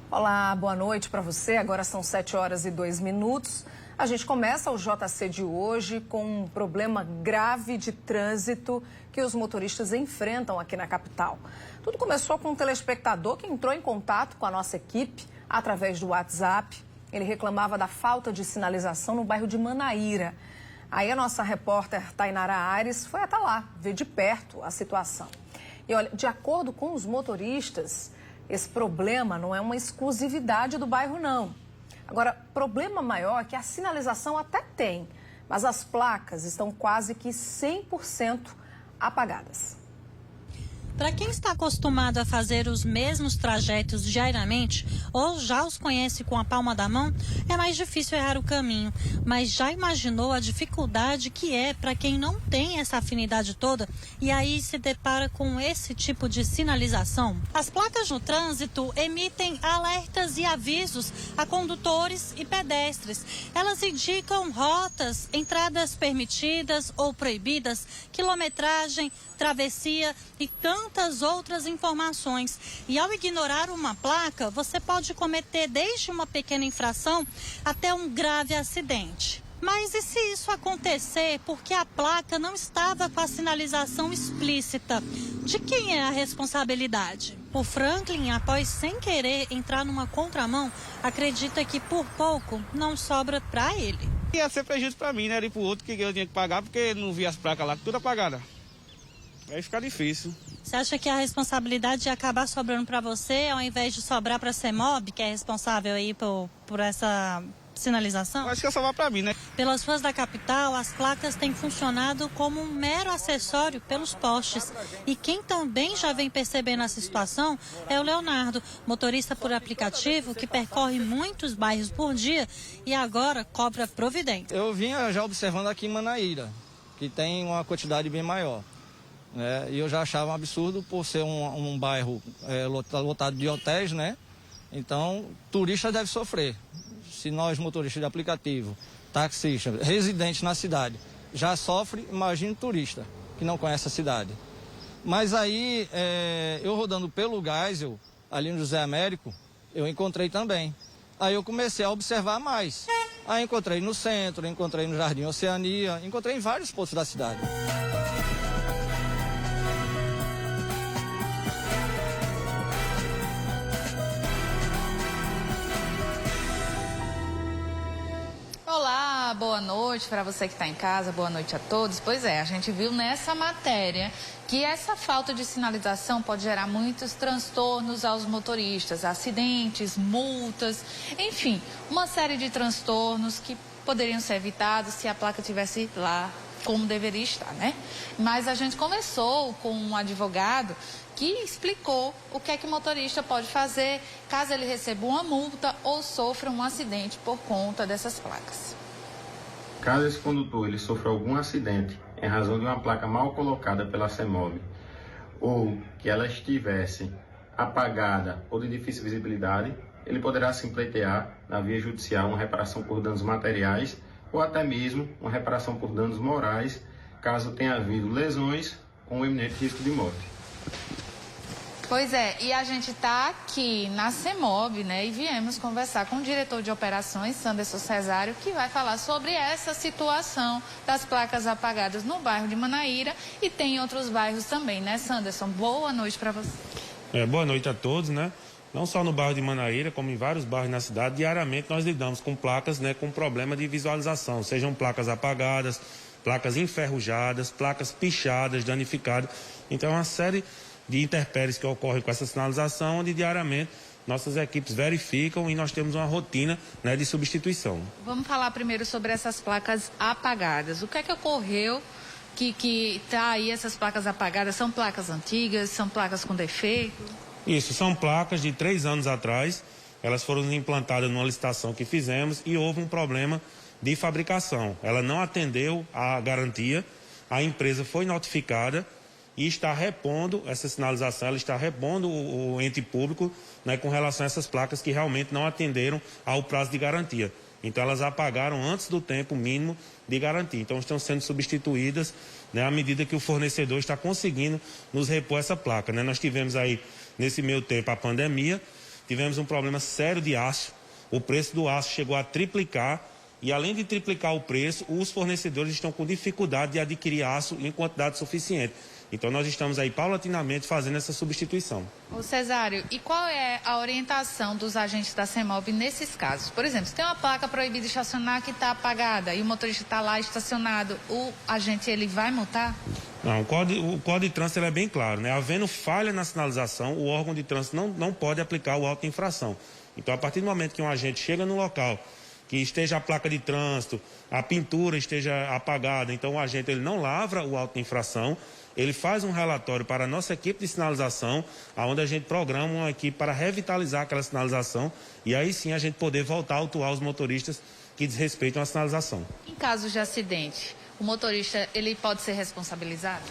Olá, boa noite para você. Agora são 7h02. A gente começa o JC de hoje com um problema grave de trânsito que os motoristas enfrentam aqui na capital. Tudo começou com um telespectador que entrou em contato com a nossa equipe através do WhatsApp. Ele reclamava da falta de sinalização no bairro de Manaíra. Aí a nossa repórter Tainara Aires foi até lá, ver de perto a situação. E olha, de acordo com os motoristas, esse problema não é uma exclusividade do bairro, não. Agora, problema maior é que a sinalização até tem, mas as placas estão quase que 100% apagadas. Para quem está acostumado a fazer os mesmos trajetos diariamente ou já os conhece com a palma da mão, é mais difícil errar o caminho. Mas já imaginou a dificuldade que é para quem não tem essa afinidade toda e aí se depara com esse tipo de sinalização? As placas no trânsito emitem alertas e avisos a condutores e pedestres. Elas indicam rotas, entradas permitidas ou proibidas, quilometragem, travessia e tantas outras informações. E ao ignorar uma placa, você pode cometer desde uma pequena infração até um grave acidente. Mas e se isso acontecer porque a placa não estava com a sinalização explícita? De quem é a responsabilidade? O Franklin, após sem querer entrar numa contramão, acredita que por pouco não sobra para ele. Ia ser prejuízo para mim, né? E para o outro que eu tinha que pagar porque não via as placas lá, tudo apagada. Aí fica difícil. Você acha que a responsabilidade ia acabar sobrando para você, ao invés de sobrar para a CEMOB, que é responsável aí por essa sinalização? Eu acho que ia sobrar para mim, né? Pelas ruas da capital, as placas têm funcionado como um mero acessório pelos postes. E quem também já vem percebendo essa situação é o Leonardo, motorista por aplicativo que percorre muitos bairros por dia e agora cobra providência. Eu vinha já observando aqui em Manaíra, que tem uma quantidade bem maior. E eu já achava um absurdo por ser um bairro lotado de hotéis, né? Então, turista deve sofrer. Se nós, motoristas de aplicativo, taxistas, residentes na cidade, já sofre, imagine turista que não conhece a cidade. Mas aí, eu rodando pelo Geisel, ali no José Américo, eu encontrei também. Aí eu comecei a observar mais. Aí encontrei no centro, encontrei no Jardim Oceania, encontrei em vários pontos da cidade. Olá, boa noite para você que está em casa, boa noite a todos. Pois é, a gente viu nessa matéria que essa falta de sinalização pode gerar muitos transtornos aos motoristas, acidentes, multas, enfim, uma série de transtornos que poderiam ser evitados se a placa tivesse lá como deveria estar, né? Mas a gente conversou com um advogado que explicou o que é que o motorista pode fazer caso ele receba uma multa ou sofra um acidente por conta dessas placas. Caso esse condutor ele sofra algum acidente em razão de uma placa mal colocada pela CEMOB ou que ela estivesse apagada ou de difícil visibilidade, ele poderá sim pleitear na via judicial uma reparação por danos materiais ou até mesmo uma reparação por danos morais, caso tenha havido lesões com iminente risco de morte. Pois é, e a gente está aqui na CEMOB, né, e viemos conversar com o diretor de operações, Sanderson Cesário, que vai falar sobre essa situação das placas apagadas no bairro de Manaíra e tem outros bairros também, né, Sanderson? Boa noite para você. Boa noite a todos, né? Não só no bairro de Manaíra, como em vários bairros na cidade, diariamente nós lidamos com placas, né, com problema de visualização, sejam placas apagadas, placas enferrujadas, placas pichadas, danificadas. Então, é uma série de intempéries que ocorrem com essa sinalização, onde diariamente nossas equipes verificam e nós temos uma rotina, né, de substituição. Vamos falar primeiro sobre essas placas apagadas. O que é que ocorreu que está aí essas placas apagadas? São placas antigas? São placas com defeito? Isso, são placas de 3 anos atrás. Elas foram implantadas numa licitação que fizemos e houve um problema de fabricação. Ela não atendeu à garantia, a empresa foi notificada e está repondo essa sinalização, ela está repondo o ente público, né, com relação a essas placas que realmente não atenderam ao prazo de garantia. Então elas apagaram antes do tempo mínimo de garantia. Então estão sendo substituídas, né, à medida que o fornecedor está conseguindo nos repor essa placa, né? Nós tivemos aí, nesse meio tempo, a pandemia, tivemos um problema sério de aço. O preço do aço chegou a triplicar e, além de triplicar o preço, os fornecedores estão com dificuldade de adquirir aço em quantidade suficiente. Então, nós estamos aí paulatinamente fazendo essa substituição. Ô Cesário, e qual é a orientação dos agentes da CEMOB nesses casos? Por exemplo, se tem uma placa proibida de estacionar que está apagada e o motorista está lá estacionado, o agente ele vai multar? Não, o Código de Trânsito é bem claro, né? Havendo falha na sinalização, o órgão de trânsito não pode aplicar o auto de infração. Então, a partir do momento que um agente chega no local, que esteja a placa de trânsito, a pintura esteja apagada, então o agente ele não lavra o auto de infração, ele faz um relatório para a nossa equipe de sinalização, onde a gente programa uma equipe para revitalizar aquela sinalização e aí sim a gente poder voltar a autuar os motoristas que desrespeitam a sinalização. Em casos de acidente, o motorista ele pode ser responsabilizado?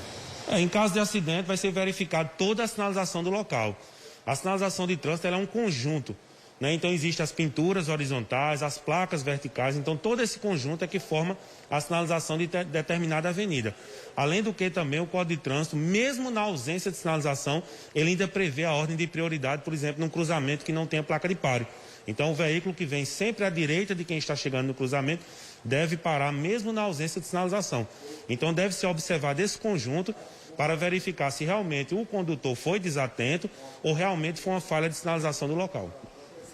Em caso de acidente, vai ser verificado toda a sinalização do local. A sinalização de trânsito ela é um conjunto, né? Então, existem as pinturas horizontais, as placas verticais. Então, todo esse conjunto é que forma a sinalização de determinada avenida. Além do que, também, o Código de Trânsito, mesmo na ausência de sinalização, ele ainda prevê a ordem de prioridade, por exemplo, num cruzamento que não tenha placa de pare. Então, o veículo que vem sempre à direita de quem está chegando no cruzamento deve parar mesmo na ausência de sinalização. Então, deve ser observado esse conjunto para verificar se realmente o condutor foi desatento ou realmente foi uma falha de sinalização do local.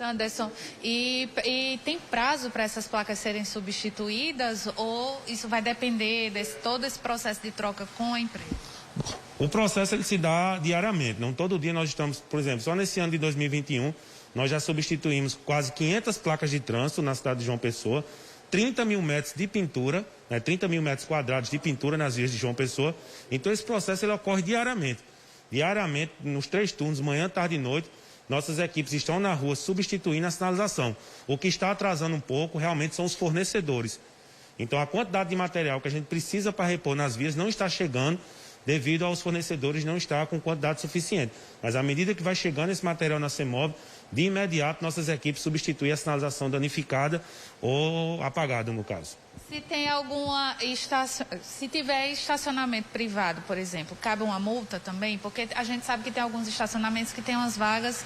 Anderson, e tem prazo para essas placas serem substituídas ou isso vai depender de todo esse processo de troca com a empresa? O processo ele se dá diariamente, não todo dia nós estamos, por exemplo, só nesse ano de 2021, nós já substituímos quase 500 placas de trânsito na cidade de João Pessoa, 30 mil metros de pintura, 30 mil metros quadrados de pintura nas vias de João Pessoa. Então esse processo ele ocorre diariamente. Diariamente, nos 3 turnos, manhã, tarde e noite, nossas equipes estão na rua substituindo a sinalização. O que está atrasando um pouco realmente são os fornecedores. Então a quantidade de material que a gente precisa para repor nas vias não está chegando devido aos fornecedores não estar com quantidade suficiente. Mas à medida que vai chegando esse material na CEMOB, de imediato nossas equipes substituem a sinalização danificada ou apagada, no caso. Se tem se tiver estacionamento privado, por exemplo, cabe uma multa também? Porque a gente sabe que tem alguns estacionamentos que tem umas vagas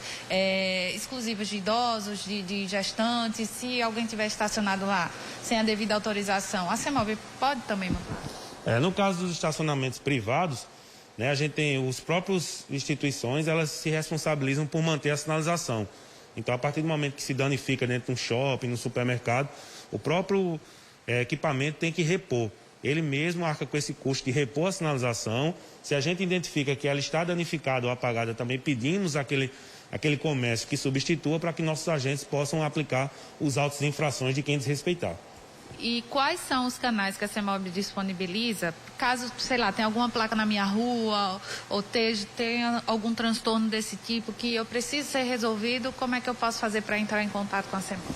exclusivas de idosos, de gestantes. Se alguém tiver estacionado lá sem a devida autorização, a CEMOB pode também multar? No caso dos estacionamentos privados, né, a gente tem os próprios instituições, elas se responsabilizam por manter a sinalização. Então, a partir do momento que se danifica dentro de um shopping, no supermercado, o próprio equipamento tem que repor. Ele mesmo arca com esse custo de repor a sinalização. Se a gente identifica que ela está danificada ou apagada, também pedimos aquele comércio que substitua para que nossos agentes possam aplicar os autos de infrações de quem desrespeitar. E quais são os canais que a CEMOB disponibiliza? Caso, sei lá, tenha alguma placa na minha rua ou tenha algum transtorno desse tipo que eu preciso ser resolvido, como é que eu posso fazer para entrar em contato com a CEMOB?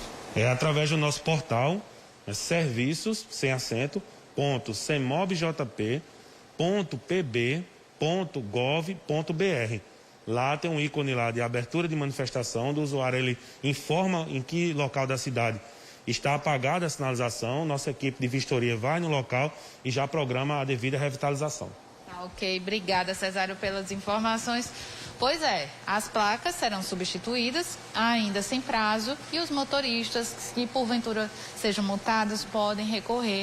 Através do nosso portal, serviços, sem acento, .cemobjp.pb.gov.br. Lá tem um ícone lá de abertura de manifestação do usuário, ele informa em que local da cidade está apagada a sinalização, nossa equipe de vistoria vai no local e já programa a devida revitalização. Ok, obrigada, Cesário, pelas informações. Pois é, as placas serão substituídas, ainda sem prazo, e os motoristas que porventura sejam multados podem recorrer